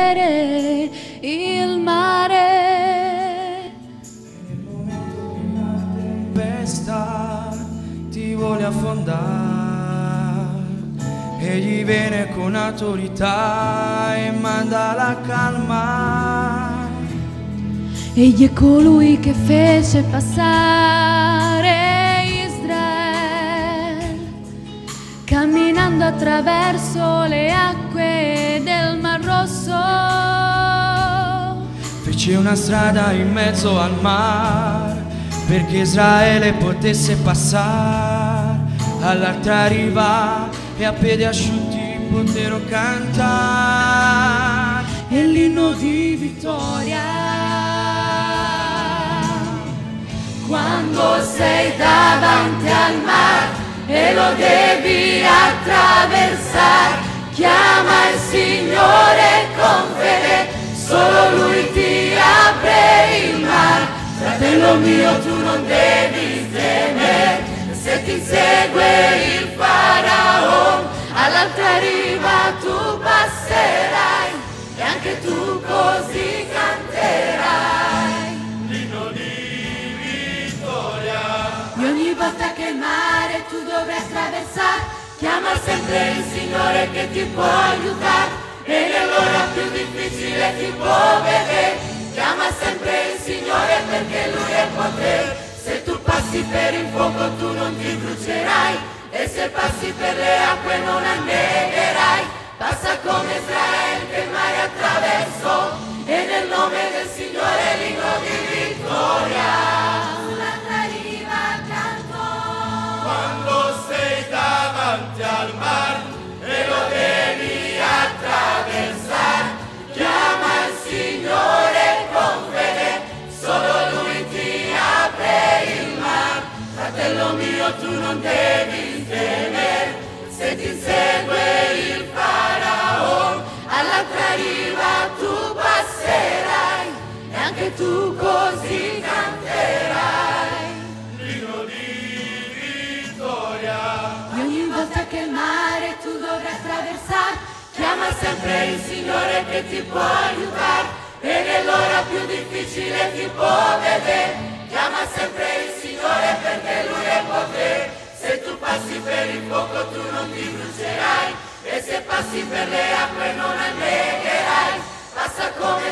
rompere il mare. Nel momento di una tempesta ti vuole affondare, egli viene con autorità e manda la calma. Egli è colui che fece passare Israele, camminando attraverso le acque del Mar Rosso. Fece una strada in mezzo al mare perché Israele potesse passare all'altra riva e a piedi asciutti poterono cantare E l'inno di vittoria. Quando sei davanti al mare e lo devi attraversare, chiama il Signore con fede, solo Lui ti apre il mare. Fratello mio, tu non devi temere, se ti insegue il Faraone, all'altra riva tu passerai e anche tu così canterai l'inno di vittoria. E ogni volta che il mare tu dovrai attraversare, chiama sempre il Signore che ti può aiutare, e nell'ora più difficile ti può vedere. Chiama sempre il Signore perché Lui è con te. Se tu passi per il fuoco tu non ti brucerai, e se passi per le acque non annegherai. Passa come Israele che il mare attraversò, e nel nome del Signore l'inno di vittoria. Sull'altra riva cantò. Quando sei davanti al mar e lo devi attraversare, Chiama il Signore con fede, solo Lui ti apre il mar. Fratello mio, tu non devi temere, se ti insegue il Faraone, all'altra riva tu passerai e anche tu così canterai l'inno di vittoria. e ogni volta che il mare tu dovrai attraversare, chiama sempre il Signore che ti può aiutare, e nell'ora più difficile ti può vedere. Chiama sempre il Signore perché Lui è con te. Se tu passi per il fuoco tu non ti brucerai, e se passi per le acque non annegherai. Passa come